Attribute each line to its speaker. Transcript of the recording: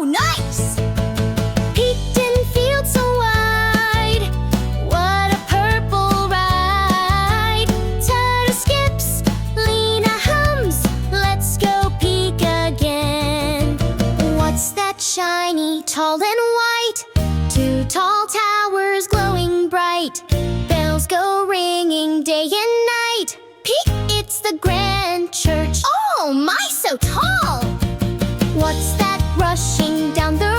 Speaker 1: nice! Peaked in fields so wide, what a purple ride! Ttuttu skips, Lina hums, let's go peek again. What's that shiny, tall and white? Two tall towers glowing bright. Bells go ringing day and night. Peek, it's the grand church. Oh my, so tall! What's that rushing down the